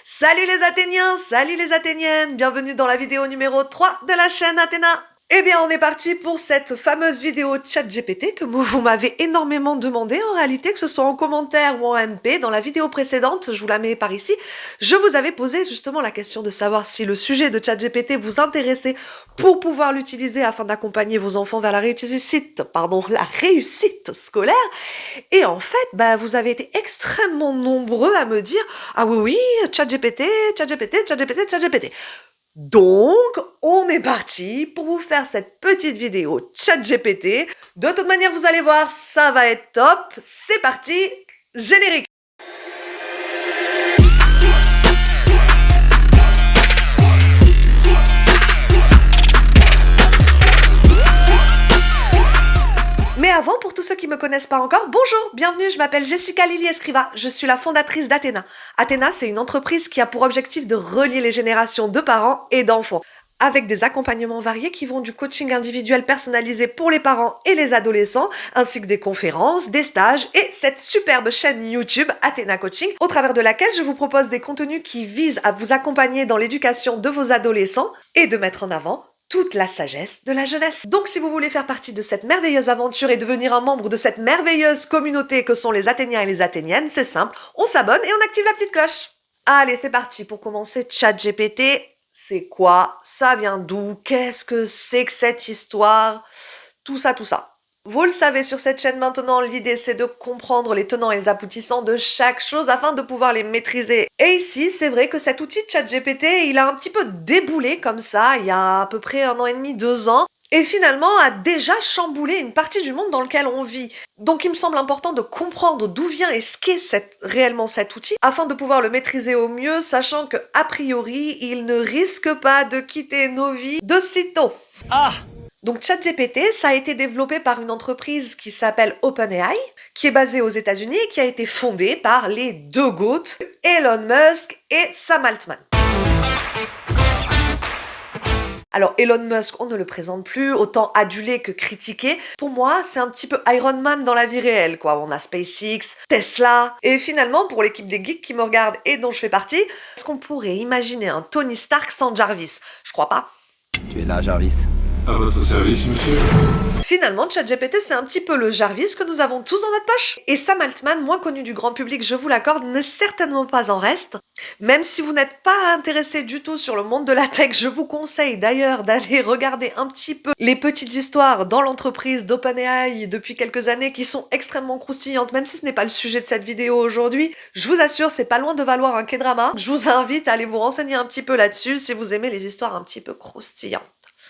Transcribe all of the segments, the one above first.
Salut les Athéniens, salut les Athéniennes, bienvenue dans la vidéo numéro 3 de la chaîne Athéna. Eh bien, on est parti pour cette fameuse vidéo ChatGPT que vous m'avez énormément demandé, en réalité, que ce soit en commentaire ou en MP. Dans la vidéo précédente, je vous la mets par ici, je vous avais posé justement la question de savoir si le sujet de ChatGPT vous intéressait pour pouvoir l'utiliser afin d'accompagner vos enfants vers la réussite scolaire. Et en fait, vous avez été extrêmement nombreux à me dire « Ah oui, ChatGPT. » Donc, on est parti pour vous faire cette petite vidéo ChatGPT. De toute manière, vous allez voir, ça va être top. C'est parti, générique. Mais avant, pour tous ceux qui me connaissent pas encore, bonjour, bienvenue, je m'appelle Jessica Lily Escriva, je suis la fondatrice d'Athéna. Athéna, c'est une entreprise qui a pour objectif de relier les générations de parents et d'enfants, avec des accompagnements variés qui vont du coaching individuel personnalisé pour les parents et les adolescents, ainsi que des conférences, des stages et cette superbe chaîne YouTube Athéna Coaching, au travers de laquelle je vous propose des contenus qui visent à vous accompagner dans l'éducation de vos adolescents et de mettre en avant toute la sagesse de la jeunesse. Donc si vous voulez faire partie de cette merveilleuse aventure et devenir un membre de cette merveilleuse communauté que sont les Athéniens et les Athéniennes, c'est simple, on s'abonne et on active la petite cloche. Allez, c'est parti pour commencer. ChatGPT, c'est quoi? Ça vient d'où? Qu'est-ce que c'est que cette histoire? Tout ça. Vous le savez sur cette chaîne maintenant, l'idée c'est de comprendre les tenants et les aboutissants de chaque chose afin de pouvoir les maîtriser. Et ici, c'est vrai que cet outil de ChatGPT, il a un petit peu déboulé comme ça, il y a à peu près 1 an et demi, 2 ans, et finalement a déjà chamboulé une partie du monde dans lequel on vit. Donc il me semble important de comprendre d'où vient et ce qu'est réellement cet outil, afin de pouvoir le maîtriser au mieux, sachant que a priori, il ne risque pas de quitter nos vies de sitôt. Donc ChatGPT, ça a été développé par une entreprise qui s'appelle OpenAI, qui est basée aux États-Unis et qui a été fondée par les deux GOAT, Elon Musk et Sam Altman. Alors Elon Musk, on ne le présente plus, autant adulé que critiqué. Pour moi, c'est un petit peu Iron Man dans la vie réelle, quoi. On a SpaceX, Tesla, et finalement, pour l'équipe des geeks qui me regardent et dont je fais partie, est-ce qu'on pourrait imaginer un Tony Stark sans Jarvis? Je crois pas. Tu es là, Jarvis? À votre service, monsieur. Finalement, ChatGPT, c'est un petit peu le Jarvis que nous avons tous dans notre poche. Et Sam Altman, moins connu du grand public, je vous l'accorde, n'est certainement pas en reste. Même si vous n'êtes pas intéressé du tout sur le monde de la tech, je vous conseille d'ailleurs d'aller regarder un petit peu les petites histoires dans l'entreprise d'OpenAI depuis quelques années qui sont extrêmement croustillantes, même si ce n'est pas le sujet de cette vidéo aujourd'hui. Je vous assure, c'est pas loin de valoir un K-drama. Je vous invite à aller vous renseigner un petit peu là-dessus si vous aimez les histoires un petit peu croustillantes.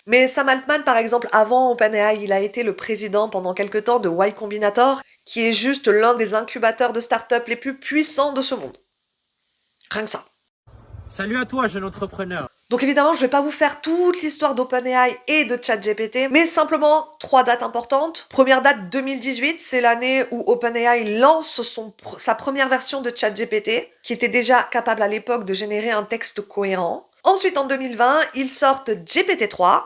Mais Sam Altman, par exemple, avant OpenAI, il a été le président pendant quelque temps de Y Combinator, qui est juste l'un des incubateurs de start-up les plus puissants de ce monde. Rien que ça. Salut à toi, jeune entrepreneur. Donc évidemment, je vais pas vous faire toute l'histoire d'OpenAI et de ChatGPT, mais simplement 3 dates importantes. Première date 2018, c'est l'année où OpenAI lance sa première version de ChatGPT, qui était déjà capable à l'époque de générer un texte cohérent. Ensuite, en 2020, ils sortent GPT-3,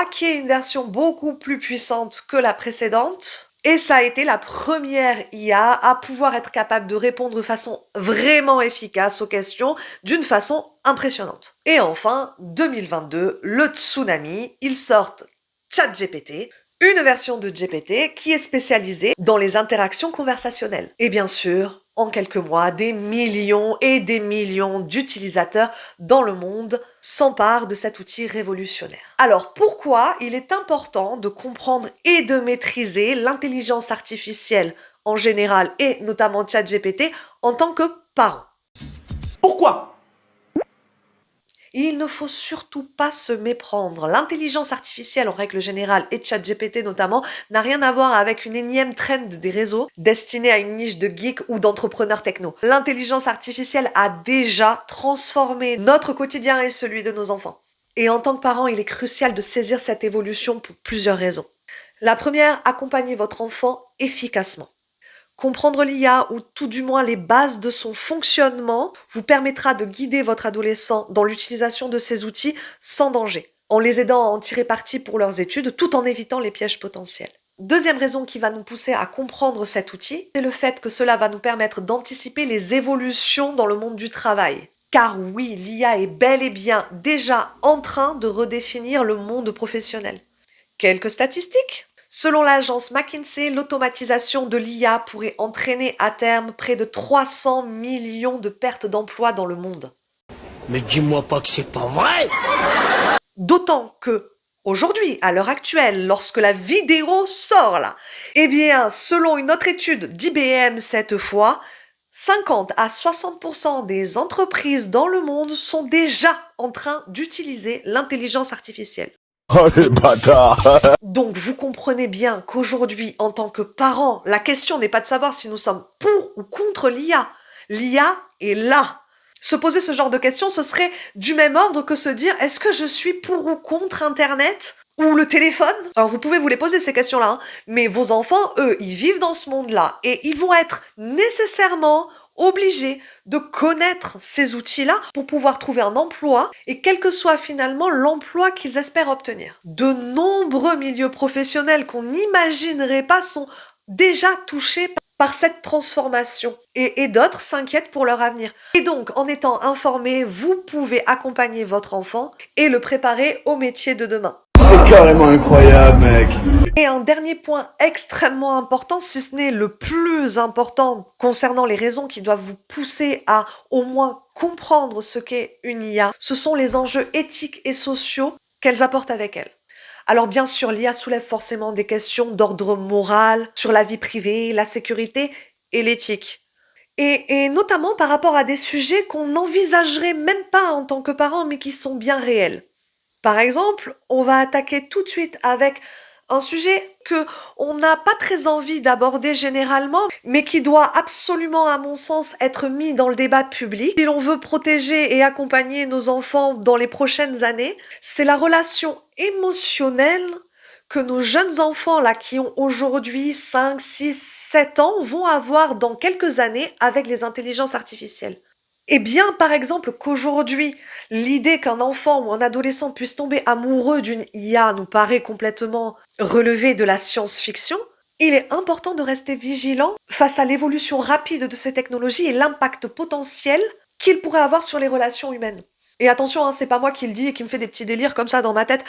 qui est une version beaucoup plus puissante que la précédente. Et ça a été la première IA à pouvoir être capable de répondre de façon vraiment efficace aux questions, d'une façon impressionnante. Et enfin, 2022, le tsunami, ils sortent ChatGPT, une version de GPT qui est spécialisée dans les interactions conversationnelles. Et bien sûr, en quelques mois, des millions et des millions d'utilisateurs dans le monde s'emparent de cet outil révolutionnaire. Alors pourquoi il est important de comprendre et de maîtriser l'intelligence artificielle en général et notamment ChatGPT en tant que parent? Pourquoi? Il ne faut surtout pas se méprendre. L'intelligence artificielle en règle générale et ChatGPT notamment n'a rien à voir avec une énième trend des réseaux destinée à une niche de geeks ou d'entrepreneurs techno. L'intelligence artificielle a déjà transformé notre quotidien et celui de nos enfants. Et en tant que parent, il est crucial de saisir cette évolution pour plusieurs raisons. La première, accompagnez votre enfant efficacement. Comprendre l'IA ou tout du moins les bases de son fonctionnement vous permettra de guider votre adolescent dans l'utilisation de ces outils sans danger, en les aidant à en tirer parti pour leurs études tout en évitant les pièges potentiels. Deuxième raison qui va nous pousser à comprendre cet outil, c'est le fait que cela va nous permettre d'anticiper les évolutions dans le monde du travail. Car oui, l'IA est bel et bien déjà en train de redéfinir le monde professionnel. Quelques statistiques. Selon l'agence McKinsey, l'automatisation de l'IA pourrait entraîner à terme près de 300 millions de pertes d'emplois dans le monde. Mais dis-moi pas que c'est pas vrai! D'autant que, aujourd'hui, à l'heure actuelle, lorsque la vidéo sort là, eh bien, selon une autre étude d'IBM cette fois, 50 à 60% des entreprises dans le monde sont déjà en train d'utiliser l'intelligence artificielle. Oh les bâtards! Donc vous comprenez bien qu'aujourd'hui, en tant que parents, la question n'est pas de savoir si nous sommes pour ou contre l'IA. L'IA est là. Se poser ce genre de questions, ce serait du même ordre que se dire est-ce que je suis pour ou contre Internet ou le téléphone? Alors vous pouvez vous les poser ces questions-là, hein, mais vos enfants, eux, ils vivent dans ce monde-là et ils vont être nécessairement obligés de connaître ces outils-là pour pouvoir trouver un emploi et quel que soit finalement l'emploi qu'ils espèrent obtenir. De nombreux milieux professionnels qu'on n'imaginerait pas sont déjà touchés par cette transformation et d'autres s'inquiètent pour leur avenir. Et donc, en étant informés, vous pouvez accompagner votre enfant et le préparer au métier de demain. C'est carrément incroyable, mec! Et un dernier point extrêmement important, si ce n'est le plus important concernant les raisons qui doivent vous pousser à au moins comprendre ce qu'est une IA, ce sont les enjeux éthiques et sociaux qu'elles apportent avec elles. Alors bien sûr, l'IA soulève forcément des questions d'ordre moral, sur la vie privée, la sécurité et l'éthique. Et notamment par rapport à des sujets qu'on n'envisagerait même pas en tant que parents, mais qui sont bien réels. Par exemple, on va attaquer tout de suite avec un sujet que on n'a pas très envie d'aborder généralement, mais qui doit absolument, à mon sens, être mis dans le débat public. Si l'on veut protéger et accompagner nos enfants dans les prochaines années, c'est la relation émotionnelle que nos jeunes enfants, là, qui ont aujourd'hui 5, 6, 7 ans, vont avoir dans quelques années avec les intelligences artificielles. Eh bien, par exemple, qu'aujourd'hui, l'idée qu'un enfant ou un adolescent puisse tomber amoureux d'une IA nous paraît complètement relevée de la science-fiction, il est important de rester vigilant face à l'évolution rapide de ces technologies et l'impact potentiel qu'ils pourraient avoir sur les relations humaines. Et attention, hein, c'est pas moi qui le dis et qui me fait des petits délires comme ça dans ma tête.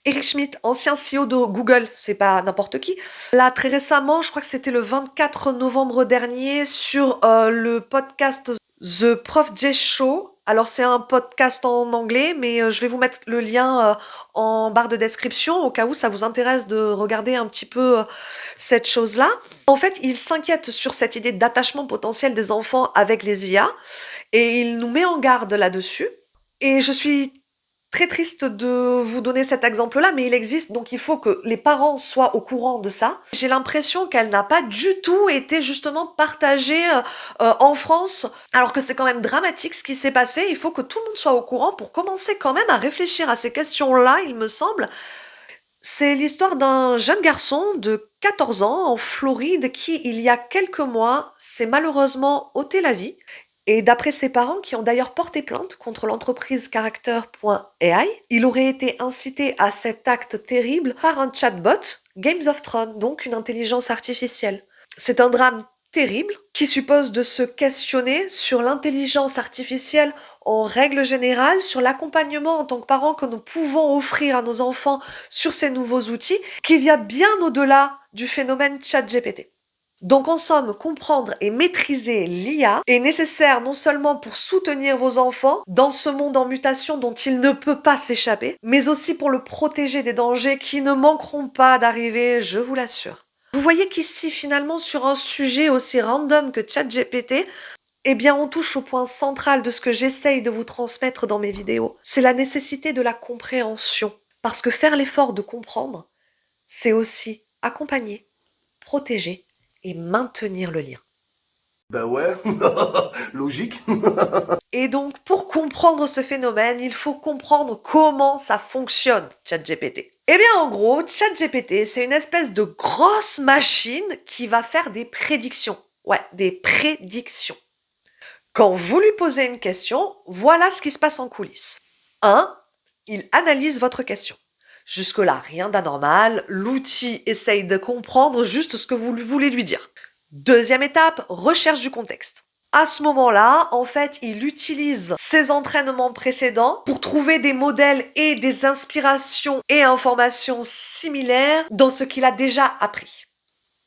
Eric Schmidt, ancien CEO de Google, c'est pas n'importe qui. Là, très récemment, je crois que c'était le 24 novembre dernier, sur le podcast The Prof J Show. Alors c'est un podcast en anglais, mais je vais vous mettre le lien en barre de description au cas où ça vous intéresse de regarder un petit peu cette chose-là. En fait, il s'inquiète sur cette idée d'attachement potentiel des enfants avec les IA et il nous met en garde là-dessus. Et je suis très triste de vous donner cet exemple-là, mais il existe, donc il faut que les parents soient au courant de ça. J'ai l'impression qu'elle n'a pas du tout été justement partagée en France, alors que c'est quand même dramatique ce qui s'est passé. Il faut que tout le monde soit au courant pour commencer quand même à réfléchir à ces questions-là, il me semble. C'est l'histoire d'un jeune garçon de 14 ans en Floride qui, il y a quelques mois, s'est malheureusement ôté la vie. Et d'après ses parents, qui ont d'ailleurs porté plainte contre l'entreprise Character.ai, il aurait été incité à cet acte terrible par un chatbot, Games of Thrones, donc une intelligence artificielle. C'est un drame terrible qui suppose de se questionner sur l'intelligence artificielle en règle générale, sur l'accompagnement en tant que parents que nous pouvons offrir à nos enfants sur ces nouveaux outils, qui vient bien au-delà du phénomène ChatGPT. Donc en somme, comprendre et maîtriser l'IA est nécessaire non seulement pour soutenir vos enfants dans ce monde en mutation dont il ne peut pas s'échapper, mais aussi pour le protéger des dangers qui ne manqueront pas d'arriver, je vous l'assure. Vous voyez qu'ici, finalement, sur un sujet aussi random que ChatGPT, eh bien, on touche au point central de ce que j'essaye de vous transmettre dans mes vidéos. C'est la nécessité de la compréhension. Parce que faire l'effort de comprendre, c'est aussi accompagner, protéger et maintenir le lien. Bah ouais, logique. Et donc, pour comprendre ce phénomène, il faut comprendre comment ça fonctionne, ChatGPT. Eh bien, en gros, ChatGPT, c'est une espèce de grosse machine qui va faire des prédictions. Ouais, des prédictions. Quand vous lui posez une question, voilà ce qui se passe en coulisses. 1. Il analyse votre question. Jusque-là, rien d'anormal, l'outil essaye de comprendre juste ce que vous voulez lui dire. Deuxième étape, recherche du contexte. À ce moment-là, en fait, il utilise ses entraînements précédents pour trouver des modèles et des inspirations et informations similaires dans ce qu'il a déjà appris.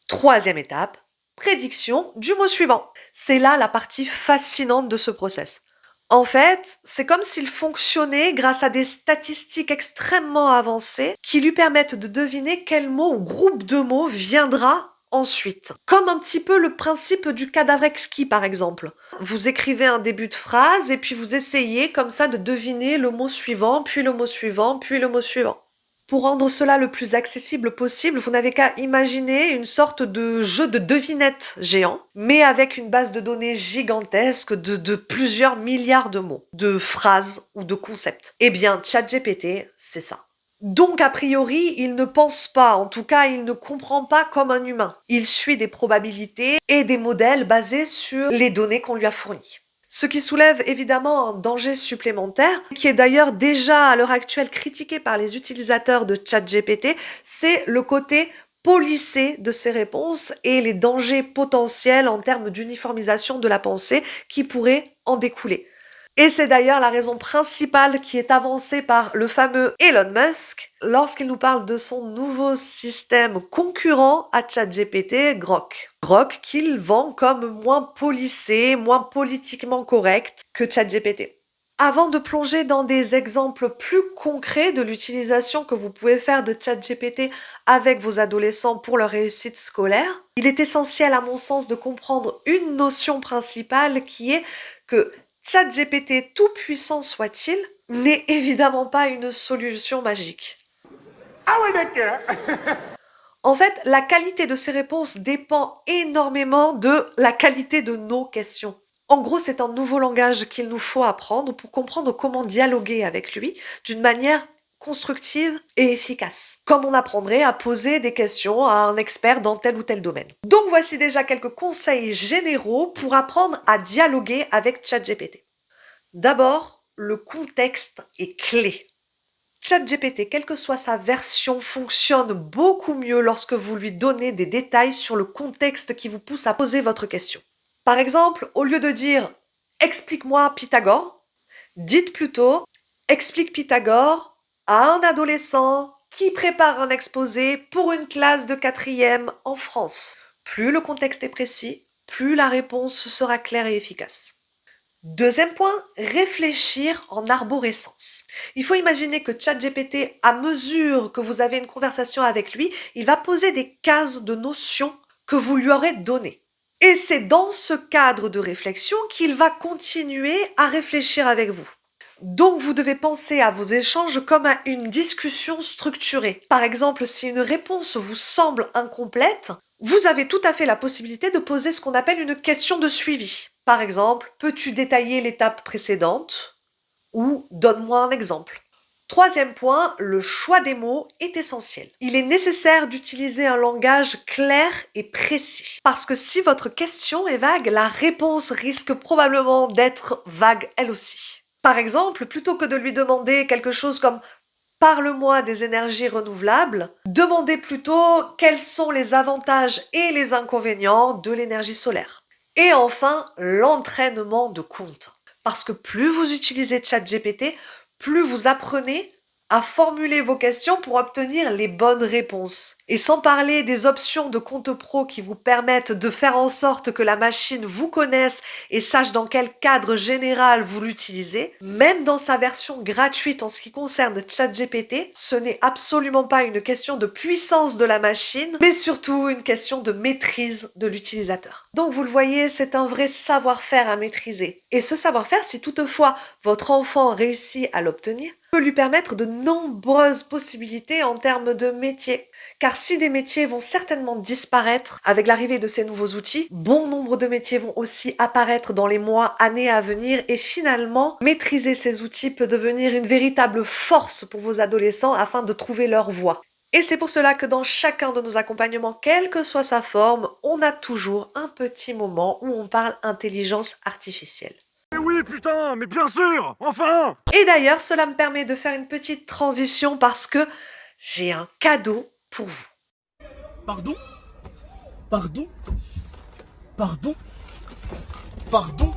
Troisième étape, prédiction du mot suivant. C'est là la partie fascinante de ce process. En fait, c'est comme s'il fonctionnait grâce à des statistiques extrêmement avancées qui lui permettent de deviner quel mot ou groupe de mots viendra ensuite. Comme un petit peu le principe du cadavre exquis, par exemple. Vous écrivez un début de phrase et puis vous essayez comme ça de deviner le mot suivant, puis le mot suivant, puis le mot suivant. Pour rendre cela le plus accessible possible, vous n'avez qu'à imaginer une sorte de jeu de devinette géant, mais avec une base de données gigantesque de plusieurs milliards de mots, de phrases ou de concepts. Eh bien, ChatGPT, c'est ça. Donc, a priori, il ne pense pas, en tout cas, il ne comprend pas comme un humain. Il suit des probabilités et des modèles basés sur les données qu'on lui a fournies. Ce qui soulève évidemment un danger supplémentaire, qui est d'ailleurs déjà à l'heure actuelle critiqué par les utilisateurs de ChatGPT, c'est le côté policé de ces réponses et les dangers potentiels en termes d'uniformisation de la pensée qui pourraient en découler. Et c'est d'ailleurs la raison principale qui est avancée par le fameux Elon Musk lorsqu'il nous parle de son nouveau système concurrent à ChatGPT, Grok. Grok qu'il vend comme moins policé, moins politiquement correct que ChatGPT. Avant de plonger dans des exemples plus concrets de l'utilisation que vous pouvez faire de ChatGPT avec vos adolescents pour leur réussite scolaire, il est essentiel à mon sens de comprendre une notion principale qui est que ChatGPT, tout puissant soit-il, n'est évidemment pas une solution magique. Ah ouais, d'accord. En fait, la qualité de ces réponses dépend énormément de la qualité de nos questions. En gros, c'est un nouveau langage qu'il nous faut apprendre pour comprendre comment dialoguer avec lui d'une manière constructive et efficace, comme on apprendrait à poser des questions à un expert dans tel ou tel domaine. Donc voici déjà quelques conseils généraux pour apprendre à dialoguer avec ChatGPT. D'abord, le contexte est clé. ChatGPT, quelle que soit sa version, fonctionne beaucoup mieux lorsque vous lui donnez des détails sur le contexte qui vous pousse à poser votre question. Par exemple, au lieu de dire « Explique-moi Pythagore », dites plutôt « Explique Pythagore à un adolescent qui prépare un exposé pour une classe de 4e en France. » Plus le contexte est précis, plus la réponse sera claire et efficace. Deuxième point, réfléchir en arborescence. Il faut imaginer que ChatGPT, à mesure que vous avez une conversation avec lui, il va poser des cases de notions que vous lui aurez données. Et c'est dans ce cadre de réflexion qu'il va continuer à réfléchir avec vous. Donc vous devez penser à vos échanges comme à une discussion structurée. Par exemple, si une réponse vous semble incomplète, vous avez tout à fait la possibilité de poser ce qu'on appelle une question de suivi. Par exemple, peux-tu détailler l'étape précédente? Ou donne-moi un exemple. Troisième point, le choix des mots est essentiel. Il est nécessaire d'utiliser un langage clair et précis. Parce que si votre question est vague, la réponse risque probablement d'être vague elle aussi. Par exemple, plutôt que de lui demander quelque chose comme « Parle-moi des énergies renouvelables », demandez plutôt quels sont les avantages et les inconvénients de l'énergie solaire. Et enfin, l'entraînement de compte. Parce que plus vous utilisez ChatGPT, plus vous apprenez à formuler vos questions pour obtenir les bonnes réponses. Et sans parler des options de compte pro qui vous permettent de faire en sorte que la machine vous connaisse et sache dans quel cadre général vous l'utilisez, même dans sa version gratuite en ce qui concerne ChatGPT, ce n'est absolument pas une question de puissance de la machine, mais surtout une question de maîtrise de l'utilisateur. Donc vous le voyez, c'est un vrai savoir-faire à maîtriser. Et ce savoir-faire, si toutefois votre enfant réussit à l'obtenir, peut lui permettre de nombreuses possibilités en termes de métiers. Car si des métiers vont certainement disparaître avec l'arrivée de ces nouveaux outils, bon nombre de métiers vont aussi apparaître dans les mois, années à venir et finalement, maîtriser ces outils peut devenir une véritable force pour vos adolescents afin de trouver leur voie. Et c'est pour cela que dans chacun de nos accompagnements, quelle que soit sa forme, on a toujours un petit moment où on parle intelligence artificielle. Oui, putain, mais bien sûr, enfin! Et d'ailleurs, cela me permet de faire une petite transition parce que j'ai un cadeau pour vous. Pardon? Pardon? Pardon? Pardon?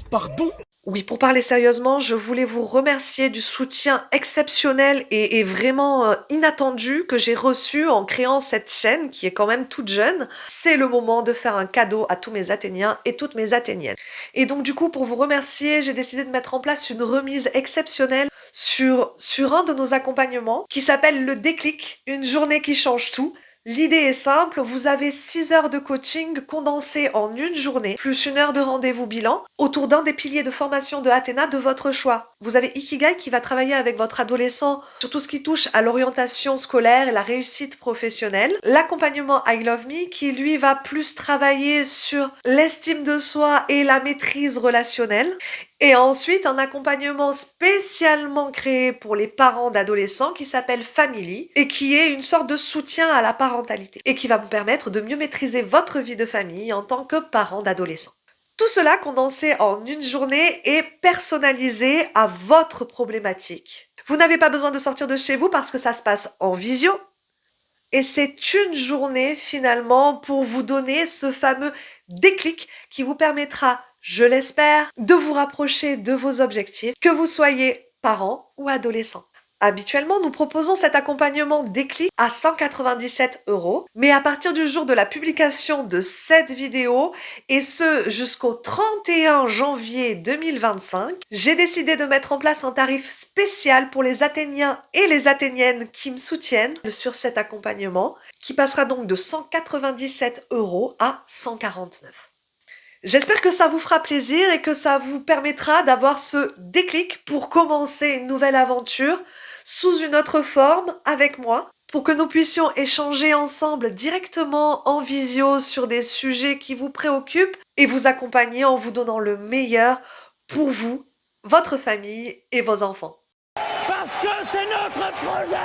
Pardon? Oui, pour parler sérieusement, je voulais vous remercier du soutien exceptionnel et vraiment inattendu que j'ai reçu en créant cette chaîne qui est quand même toute jeune. C'est le moment de faire un cadeau à tous mes Athéniens et toutes mes Athéniennes. Et donc du coup, pour vous remercier, j'ai décidé de mettre en place une remise exceptionnelle sur un de nos accompagnements qui s'appelle le déclic, une journée qui change tout. L'idée est simple, vous avez 6 heures de coaching condensées en une journée, plus 1 heure de rendez-vous bilan, autour d'un des piliers de formation de Athéna de votre choix. Vous avez Ikigai qui va travailler avec votre adolescent sur tout ce qui touche à l'orientation scolaire et la réussite professionnelle. L'accompagnement I Love Me qui lui va plus travailler sur l'estime de soi et la maîtrise relationnelle. Et ensuite, un accompagnement spécialement créé pour les parents d'adolescents qui s'appelle Family et qui est une sorte de soutien à la parentalité et qui va vous permettre de mieux maîtriser votre vie de famille en tant que parent d'adolescent. Tout cela condensé en une journée et personnalisé à votre problématique. Vous n'avez pas besoin de sortir de chez vous parce que ça se passe en visio. Et c'est une journée finalement pour vous donner ce fameux déclic qui vous permettra, je l'espère, de vous rapprocher de vos objectifs, que vous soyez parent ou adolescent. Habituellement, nous proposons cet accompagnement déclic à 197 €, mais à partir du jour de la publication de cette vidéo, et ce jusqu'au 31 janvier 2025, j'ai décidé de mettre en place un tarif spécial pour les Athéniens et les Athéniennes qui me soutiennent sur cet accompagnement, qui passera donc de 197 € à 149 €. J'espère que ça vous fera plaisir et que ça vous permettra d'avoir ce déclic pour commencer une nouvelle aventure sous une autre forme avec moi, pour que nous puissions échanger ensemble directement en visio sur des sujets qui vous préoccupent et vous accompagner en vous donnant le meilleur pour vous, votre famille et vos enfants. Parce que c'est notre projet!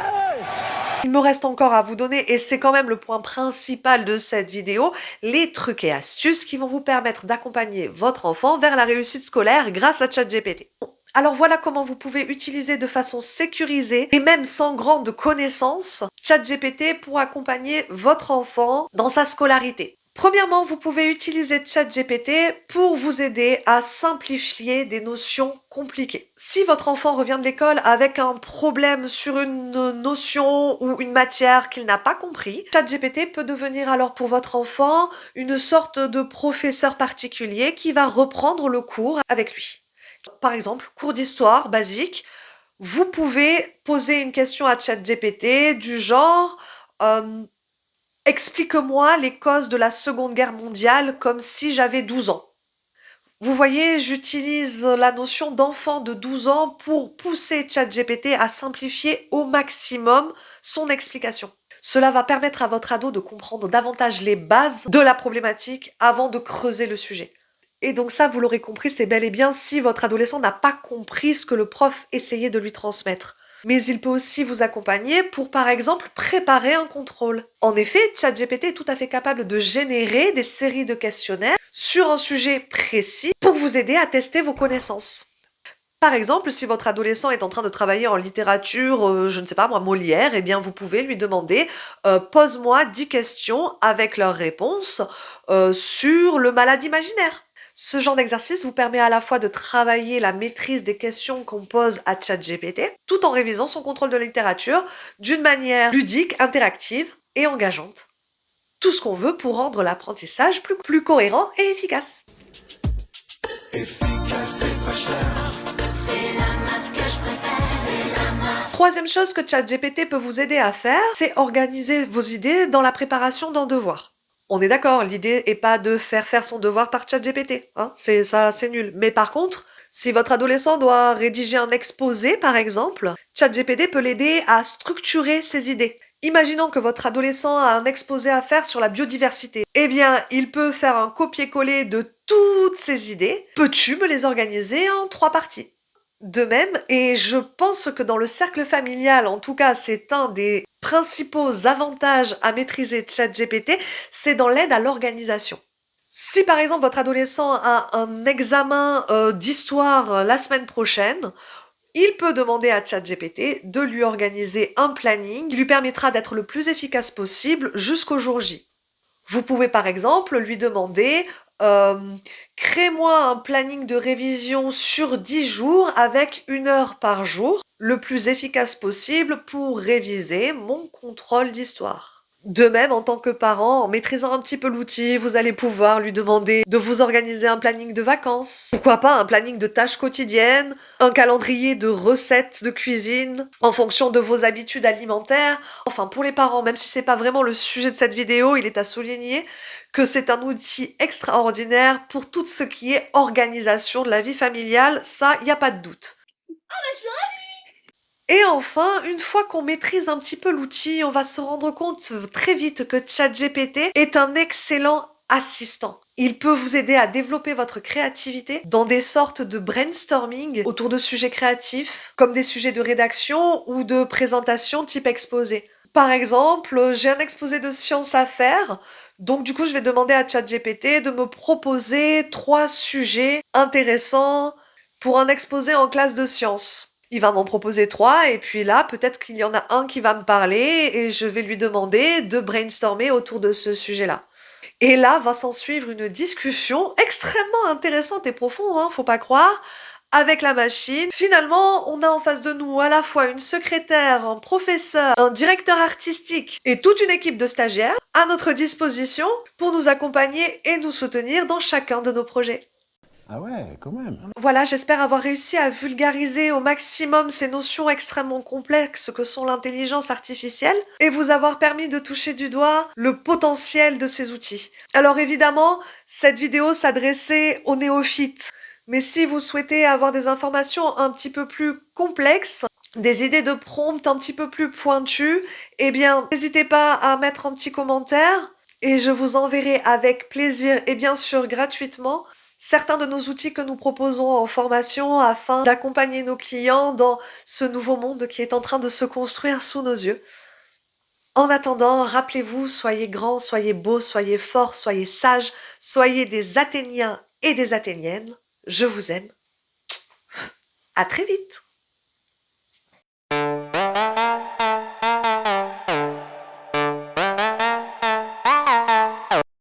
Il me reste encore à vous donner, et c'est quand même le point principal de cette vidéo, les trucs et astuces qui vont vous permettre d'accompagner votre enfant vers la réussite scolaire grâce à ChatGPT. Alors voilà comment vous pouvez utiliser de façon sécurisée et même sans grande connaissance ChatGPT pour accompagner votre enfant dans sa scolarité. Premièrement, vous pouvez utiliser ChatGPT pour vous aider à simplifier des notions compliquées. Si votre enfant revient de l'école avec un problème sur une notion ou une matière qu'il n'a pas compris, ChatGPT peut devenir alors pour votre enfant une sorte de professeur particulier qui va reprendre le cours avec lui. Par exemple, cours d'histoire basique, vous pouvez poser une question à ChatGPT du genre explique-moi les causes de la Seconde Guerre mondiale comme si j'avais 12 ans. Vous voyez, j'utilise la notion d'enfant de 12 ans pour pousser ChatGPT à simplifier au maximum son explication. Cela va permettre à votre ado de comprendre davantage les bases de la problématique avant de creuser le sujet. Et donc ça, vous l'aurez compris, c'est bel et bien si votre adolescent n'a pas compris ce que le prof essayait de lui transmettre. Mais il peut aussi vous accompagner pour, par exemple, préparer un contrôle. En effet, ChatGPT est tout à fait capable de générer des séries de questionnaires sur un sujet précis pour vous aider à tester vos connaissances. Par exemple, si votre adolescent est en train de travailler en littérature, je ne sais pas moi, Molière, eh bien vous pouvez lui demander pose-moi 10 questions avec leurs réponses sur le malade imaginaire. Ce genre d'exercice vous permet à la fois de travailler la maîtrise des questions qu'on pose à ChatGPT, tout en révisant son contrôle de littérature d'une manière ludique, interactive et engageante. Tout ce qu'on veut pour rendre l'apprentissage plus cohérent et efficace. Troisième chose que ChatGPT peut vous aider à faire, c'est organiser vos idées dans la préparation d'un devoir. On est d'accord, l'idée est pas de faire son devoir par ChatGPT, hein, c'est nul. Mais par contre, si votre adolescent doit rédiger un exposé, par exemple, ChatGPT peut l'aider à structurer ses idées. Imaginons que votre adolescent a un exposé à faire sur la biodiversité. Eh bien, il peut faire un copier-coller de toutes ses idées. Peux-tu me les organiser en 3 parties ? De même, et je pense que dans le cercle familial, en tout cas, c'est un des principaux avantages à maîtriser ChatGPT, c'est dans l'aide à l'organisation. Si par exemple votre adolescent a un examen d'histoire la semaine prochaine, il peut demander à ChatGPT de lui organiser un planning qui lui permettra d'être le plus efficace possible jusqu'au jour J. Vous pouvez par exemple lui demander Crée-moi un planning de révision sur 10 jours avec 1 heure par jour, le plus efficace possible pour réviser mon contrôle d'histoire. De même, en tant que parent, en maîtrisant un petit peu l'outil, vous allez pouvoir lui demander de vous organiser un planning de vacances. Pourquoi pas un planning de tâches quotidiennes, un calendrier de recettes de cuisine, en fonction de vos habitudes alimentaires. Enfin, pour les parents, même si c'est pas vraiment le sujet de cette vidéo, il est à souligner que c'est un outil extraordinaire pour tout ce qui est organisation de la vie familiale. Ça, il n'y a pas de doute. Et enfin, une fois qu'on maîtrise un petit peu l'outil, on va se rendre compte très vite que ChatGPT est un excellent assistant. Il peut vous aider à développer votre créativité dans des sortes de brainstorming autour de sujets créatifs, comme des sujets de rédaction ou de présentation type exposé. Par exemple, j'ai un exposé de sciences à faire, donc du coup je vais demander à ChatGPT de me proposer 3 sujets intéressants pour un exposé en classe de sciences. Il va m'en proposer 3 et puis là, peut-être qu'il y en a un qui va me parler et je vais lui demander de brainstormer autour de ce sujet-là. Et là, va s'en suivre une discussion extrêmement intéressante et profonde, hein, faut pas croire, avec la machine. Finalement, on a en face de nous à la fois une secrétaire, un professeur, un directeur artistique et toute une équipe de stagiaires à notre disposition pour nous accompagner et nous soutenir dans chacun de nos projets. Ah ouais, quand même. Voilà, j'espère avoir réussi à vulgariser au maximum ces notions extrêmement complexes que sont l'intelligence artificielle et vous avoir permis de toucher du doigt le potentiel de ces outils. Alors évidemment, cette vidéo s'adressait aux néophytes, mais si vous souhaitez avoir des informations un petit peu plus complexes, des idées de prompt un petit peu plus pointues, eh bien, n'hésitez pas à mettre un petit commentaire et je vous enverrai avec plaisir et bien sûr gratuitement certains de nos outils que nous proposons en formation afin d'accompagner nos clients dans ce nouveau monde qui est en train de se construire sous nos yeux. En attendant, rappelez-vous, soyez grands, soyez beaux, soyez forts, soyez sages, soyez des Athéniens et des Athéniennes. Je vous aime. À très vite!